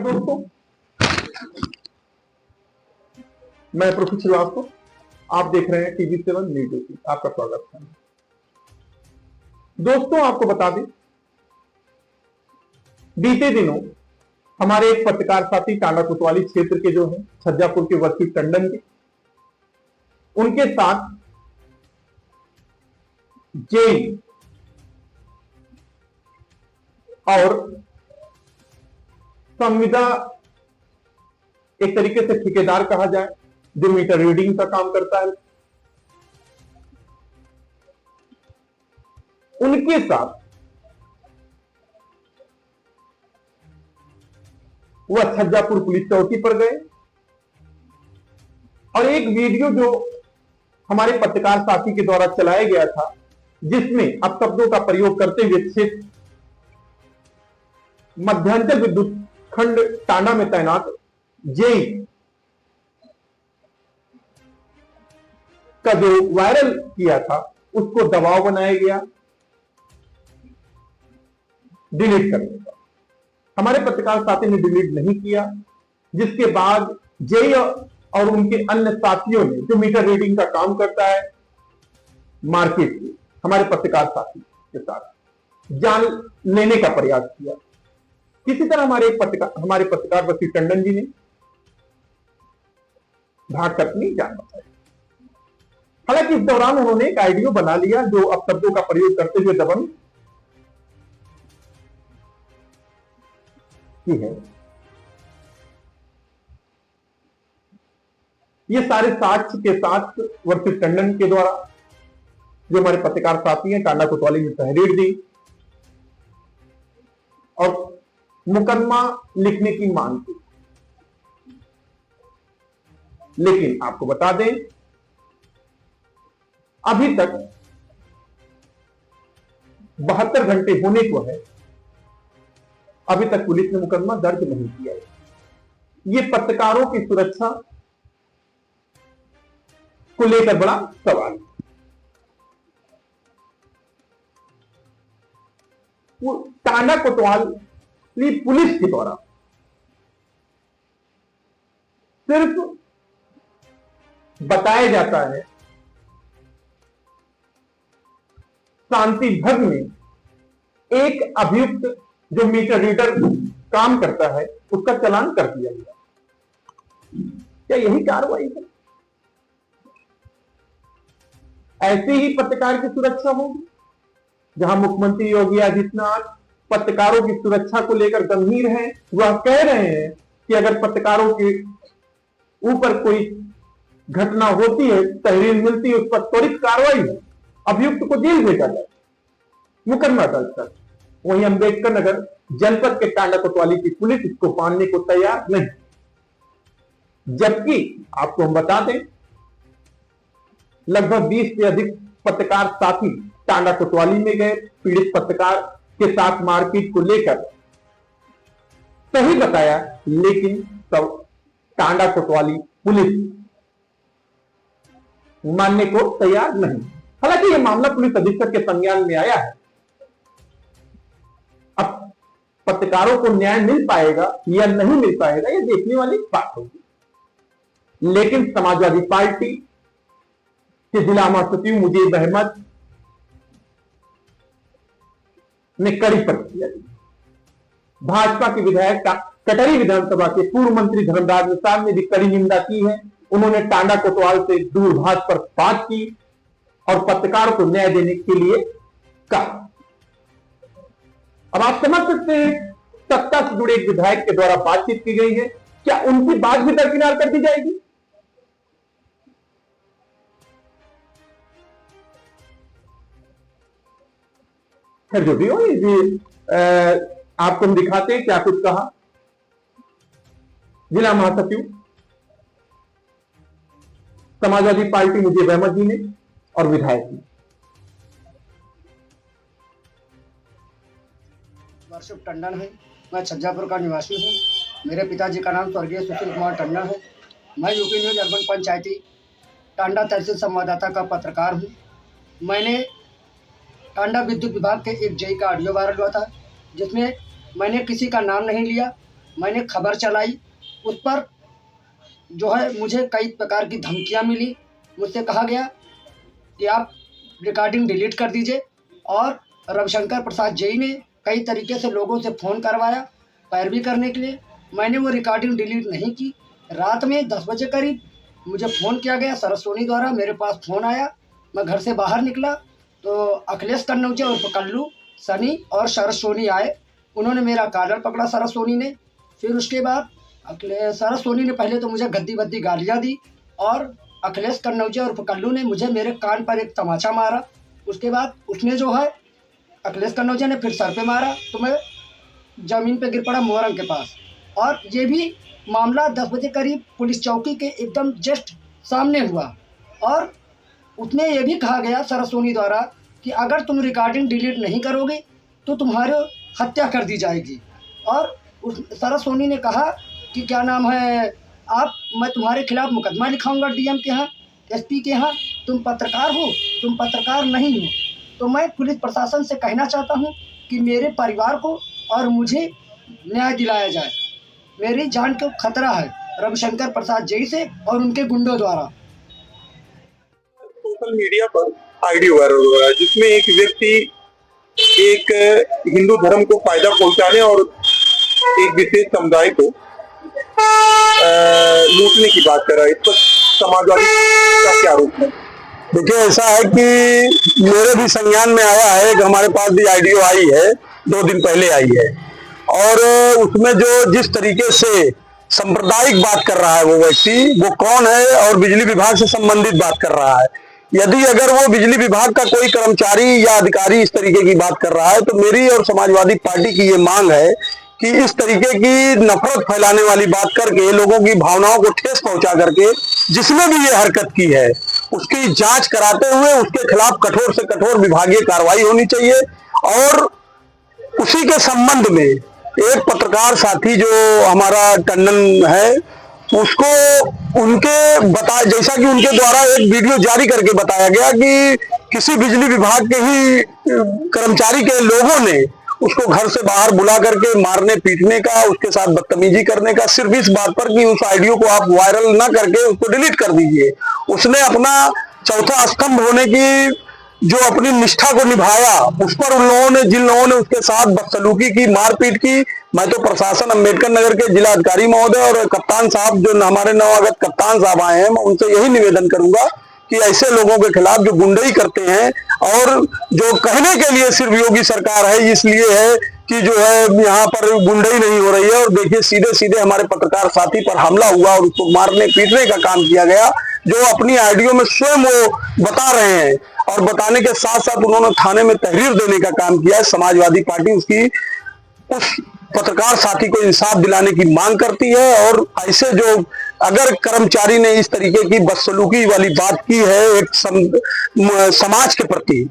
दोस्तों, मैं प्रफुल्ल श्रीवास्तव, आप देख रहे हैं TV7 न्यूज। आपका स्वागत है। दोस्तों, आपको बता दें, बीते दिनों हमारे एक पत्रकार साथी टांडा कोतवाली क्षेत्र के जो हैं छज्जापुर के वर्षी टंडन जी, उनके साथ जेई और संविदा एक तरीके से ठेकेदार कहा जाए, जो मीटर रीडिंग का काम करता है, उनके साथ वह छज्जापुर पुलिस चौकी पर गए और एक वीडियो जो हमारे पत्रकार साथी के द्वारा चलाया गया था, जिसमें अपशब्दों का प्रयोग करते हुए क्षेत्र मध्यांचल विद्युत खंड टांडा में तैनात जेई का जो वायरल किया था, उसको दबाव बनाया गया डिलीट करने का। हमारे पत्रकार साथी ने डिलीट नहीं किया, जिसके बाद जेई और उनके अन्य साथियों ने, जो मीटर रीडिंग का काम करता है, मार्केट में हमारे पत्रकार साथी के साथ जान लेने का प्रयास किया। किसी तरह हमारे पत्रकार वर्षी टंडन जी ने भागकर अपनी जान बचाई। हालांकि इस दौरान उन्होंने एक आइडियो बना लिया, जो अपशब्दों का प्रयोग करते हुए दबंग की है। ये सारे साक्ष्य के साथ वर्षी टंडन के द्वारा, जो हमारे पत्रकार साथी हैं, टांडा कोतवाली में तहरीर दी और मुकदमा लिखने की मांग की। लेकिन आपको बता दें, अभी तक 72 घंटे होने को है, अभी तक पुलिस ने मुकदमा दर्ज नहीं किया है। ये पत्रकारों की सुरक्षा को लेकर बड़ा सवाल है। टांडा कोतवाली पुलिस के द्वारा सिर्फ बताया जाता है शांति भंग में एक अभियुक्त जो मीटर रीडर काम करता है, उसका चालान कर दिया गया। क्या यही कार्रवाई है? ऐसे ही पत्रकार की सुरक्षा होगी? जहां मुख्यमंत्री योगी आदित्यनाथ पत्रकारों की सुरक्षा को लेकर गंभीर हैं, वह कह रहे हैं कि अगर पत्रकारों के ऊपर कोई घटना होती है, तहरीर मिलती है, उस पर त्वरित कार्रवाई हो, अभियुक्त को जेल भेजा जाए, मुकदमा दर्ज कर। वहीं अंबेडकर नगर जनपद के टांडा कोतवाली की पुलिस इसको मानने को तैयार नहीं। जबकि आपको हम बता दें, लगभग 20 से अधिक पत्रकार साथी टांडा कोतवाली में गए, पीड़ित पत्रकार के साथ मारपीट को लेकर सही बताया, लेकिन तब टांडा कोतवाली पुलिस मानने को तैयार नहीं। हालांकि यह मामला पुलिस अधीक्षक के संज्ञान में आया है। अब पत्रकारों को न्याय मिल पाएगा या नहीं मिल पाएगा, यह देखने वाली बात होगी। लेकिन समाजवादी पार्टी के जिला महासचिव मुजीब अहमद ने कड़ी प्रतिक्रिया दी। भाजपा के विधायक कटरी विधानसभा के पूर्व मंत्री धर्मराज निषाद ने भी कड़ी निंदा की है। उन्होंने टांडा कोतवाल से दूरभाष पर बात की और पत्रकारों को न्याय देने के लिए कहा। अब आप समझ सकते हैं, सत्ता से जुड़े एक विधायक के द्वारा बातचीत की गई है, क्या उनकी बात भी दरकिनार कर दी जाएगी? खैर, जो भी हो, आपको हम दिखाते हैं क्या कुछ कहा जिला महासचिव समाजवादी पार्टी मुजीब अहमद जी ने और विधायक ने। वर्षुभ टंडन है, मैं छज्जापुर का निवासी हूँ। मेरे पिताजी का नाम स्वर्गीय सुशील कुमार टंडन है। मैं यूपी न्यूज अर्बन पंचायती टांडा तहसील संवाददाता का पत्रकार हूँ। मैंने टांडा विद्युत विभाग के एक जेई का ऑडियो वायरल हुआ था, जिसमें मैंने किसी का नाम नहीं लिया, मैंने खबर चलाई। उस पर जो है मुझे कई प्रकार की धमकियां मिली। मुझसे कहा गया कि आप रिकॉर्डिंग डिलीट कर दीजिए, और रविशंकर प्रसाद जी ने कई तरीके से लोगों से फ़ोन करवाया पैरवी करने के लिए। मैंने वो रिकॉर्डिंग डिलीट नहीं की। रात में 10 बजे करीब मुझे फ़ोन किया गया सरस सोनी द्वारा, मेरे पास फ़ोन आया। मैं घर से बाहर निकला तो अखिलेश कन्नौजिया और कल्लू, सनी और सरस सोनी आए। उन्होंने मेरा कॉलर पकड़ा सरस सोनी ने। फिर उसके बाद सरस सोनी ने पहले तो मुझे गद्दी बद्दी गालियाँ दी, और अखिलेश कन्नौजिया और कल्लू ने मुझे मेरे कान पर एक तमाचा मारा। उसके बाद उसने जो है अखिलेश कन्नौजिया ने फिर सर पे मारा, तो मैं ज़मीन पे गिर पड़ा मोहरंग के पास। और ये भी मामला 10 बजे करीब पुलिस चौकी के एकदम जस्ट सामने हुआ। और उसने ये भी कहा गया सरस सोनी द्वारा कि अगर तुम रिकॉर्डिंग डिलीट नहीं करोगे तो तुम्हारी हत्या कर दी जाएगी। और उस सरस सोनी ने कहा कि क्या नाम है, मैं तुम्हारे खिलाफ मुकदमा लिखाऊंगा डीएम के यहाँ, एसपी के यहाँ। तुम पत्रकार हो, तुम पत्रकार नहीं हो। तो मैं पुलिस प्रशासन से कहना चाहता हूँ कि मेरे परिवार को और मुझे न्याय दिलाया जाए। मेरी जान को खतरा है रविशंकर प्रसाद जी से और उनके गुंडों द्वारा। सोशल मीडिया पर ऑडियो वायरल हो रहा है जिसमें एक व्यक्ति एक हिंदू धर्म को फायदा पहुंचाने और एक विशेष समुदाय को लूटने की बात कर रहा है। इस पर समाजवादी का क्या रूप है? देखिए, ऐसा है कि मेरे भी संज्ञान में आया है कि हमारे पास भी ऑडियो आई है, 2 दिन पहले आई है, और उसमें जो जिस तरीके से सांप्रदायिक बात कर रहा है वो व्यक्ति, वो कौन है और बिजली विभाग से संबंधित बात कर रहा है। यदि अगर वो बिजली विभाग का कोई कर्मचारी या अधिकारी इस तरीके की बात कर रहा है, तो मेरी और समाजवादी पार्टी की ये मांग है कि इस तरीके की नफरत फैलाने वाली बात करके, लोगों की भावनाओं को ठेस पहुंचा करके जिसने भी ये हरकत की है उसकी जांच कराते हुए उसके खिलाफ कठोर से कठोर विभागीय कार्रवाई होनी चाहिए। और उसी के संबंध में एक पत्रकार साथी जो हमारा टंडन है, उसको जैसा कि उनके द्वारा एक वीडियो जारी करके बताया गया कि किसी बिजली विभाग के ही कर्मचारी के लोगों ने उसको घर से बाहर बुला करके मारने पीटने का, उसके साथ बदतमीजी करने का, सिर्फ इस बात पर कि उस ऑडियो को आप वायरल ना करके उसको डिलीट कर दीजिए। उसने अपना चौथा स्तंभ होने की जो अपनी निष्ठा को निभाया, उस पर उन लोगों ने, जिन लोगों ने उसके साथ बदसलूकी की, मारपीट की, मैं तो प्रशासन अम्बेडकर नगर के जिला अधिकारी महोदय और कप्तान साहब, जो हमारे नवागत कप्तान साहब आए हैं, मैं उनसे यही निवेदन करूंगा कि ऐसे लोगों के खिलाफ जो गुंडई करते हैं, और जो कहने के लिए सिर्फ योगी सरकार है इसलिए है कि जो है यहाँ पर गुंडई नहीं हो रही है, और देखिए सीधे सीधे हमारे पत्रकार साथी पर हमला हुआ और उसको मारने पीटने का काम किया गया, जो अपनी ऑडियो में स्वयं वो बता रहे हैं, और बताने के साथ साथ उन्होंने थाने में तहरीर देने का काम किया है। समाजवादी पार्टी उस पत्रकार साथी को इंसाफ दिलाने की मांग करती है। और ऐसे जो अगर कर्मचारी ने इस तरीके की बदसलूकी वाली बात की है एक समाज के प्रति,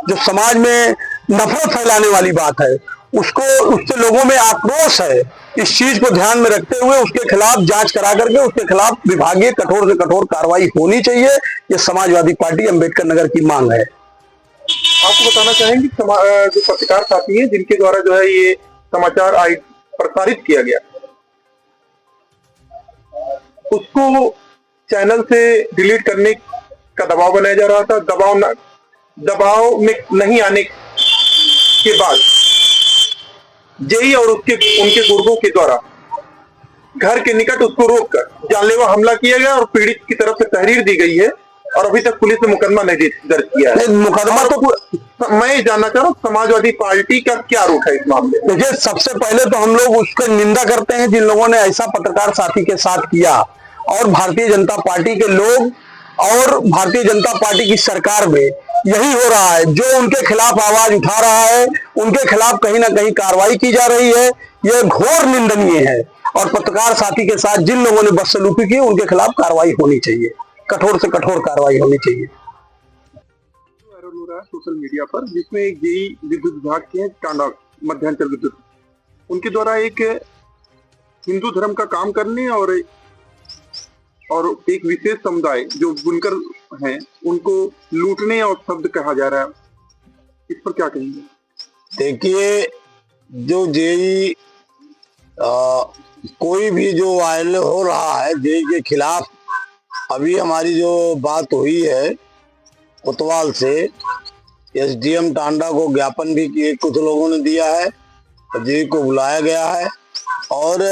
जो समाज में नफरत फैलाने वाली बात है, उससे लोगों में आक्रोश है। इस चीज को ध्यान में रखते हुए उसके खिलाफ जांच करा करके उसके खिलाफ विभागीय कठोर से कठोर कार्रवाई होनी चाहिए। ये समाजवादी पार्टी अम्बेडकर नगर की मांग है। आपको बताना चाहेंगे जो पत्रकार साथी हैं जिनके द्वारा जो है ये समाचार प्रसारित किया गया, उसको चैनल से डिलीट करने का दबाव बनाया जा रहा था। दबाव में नहीं आने के बाद जेई और उनके गुर्गों के द्वारा घर के निकट उसको रोककर जानलेवा हमला किया गया और पीड़ित की तरफ से तहरीर दी गई है, और अभी तक पुलिस ने मुकदमा नहीं दर्ज किया है। मुकदमा तो मैं जानना चाह रहा हूँ समाजवादी पार्टी का क्या रुख है इस मामले में? देखिए, सबसे पहले तो हम लोग उसकी निंदा करते हैं जिन लोगों ने ऐसा पत्रकार साथी के साथ किया, और भारतीय जनता पार्टी के लोग और भारतीय जनता पार्टी की सरकार में यही हो रहा है। जो उनके खिलाफ आवाज उठा रहा है, उनके खिलाफ कहीं ना कहीं कार्रवाई की जा रही है, यह घोर निंदनीय है। और पत्रकार साथी के साथ जिन लोगों ने बदसलूकी की उनके खिलाफ कार्रवाई होनी चाहिए, कठोर से कठोर कार्रवाई होनी चाहिए। वायरल हो रहा है सोशल मीडिया पर, जिसमें एक जेई विद्युत विभाग के हैं, टांडा मध्यांचल विद्युत, उनके द्वारा एक हिंदू धर्म का काम करने और एक विशेष समुदाय जो बुनकर हैं उनको लूटने और शब्द कहा जा रहा है, इस पर क्या कहेंगे? देखिए, जो जेई कोई भी जो वायलेशन हो रहा है जेई के खिलाफ, अभी हमारी जो बात हुई है कोतवाल से, एसडीएम टांडा को ज्ञापन भी किए, कुछ लोगों ने दिया है, जेई को बुलाया गया है और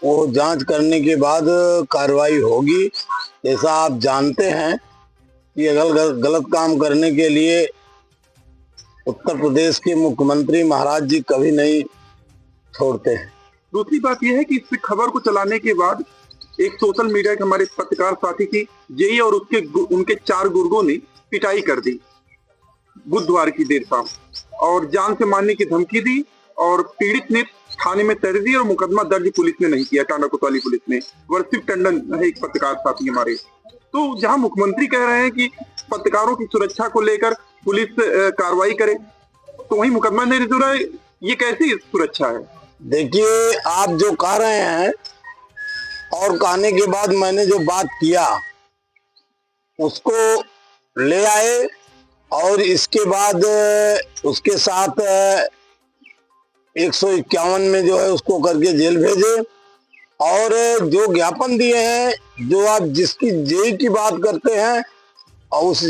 वो जांच करने के बाद कार्रवाई होगी। जैसा आप जानते हैं कि अगर गलत काम करने के लिए उत्तर प्रदेश के मुख्यमंत्री महाराज जी कभी नहीं छोड़ते हैं। दूसरी बात यह है कि इस खबर को चलाने के बाद एक सोशल मीडिया के हमारे पत्रकार साथी की जेई और उनके 4 गुर्गों ने पिटाई कर दी बुधवार की देर शाम, और जान से मारने की धमकी दी और पीड़ित ने थाने में तहरीर दी और मुकदमा दर्ज पुलिस ने नहीं किया, टांडा कोतवाली पुलिस ने। वर्षिप टंडन है एक पत्रकार साथी हमारे। तो जहां मुख्यमंत्री कह रहे हैं कि पत्रकारों की सुरक्षा को लेकर पुलिस कार्रवाई करे, तो वहीं मुकदमा नहीं रहा है, ये कैसी सुरक्षा है? देखिए, आप जो कह रहे हैं और कहने के बाद मैंने जो बात किया उसको ले आए और इसके बाद उसके साथ 151 में जो है उसको करके जेल भेजे। और जो ज्ञापन दिए हैं, जो आप जिसकी जेई की बात करते हैं, और उस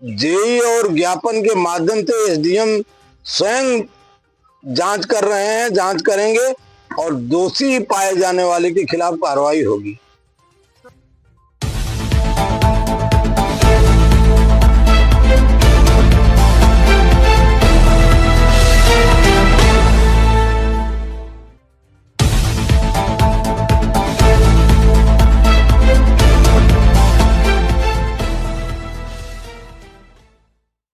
जेई और ज्ञापन के माध्यम से एसडीएम स्वयं जांच कर रहे हैं, जांच करेंगे और दोषी पाए जाने वाले के खिलाफ कार्रवाई होगी।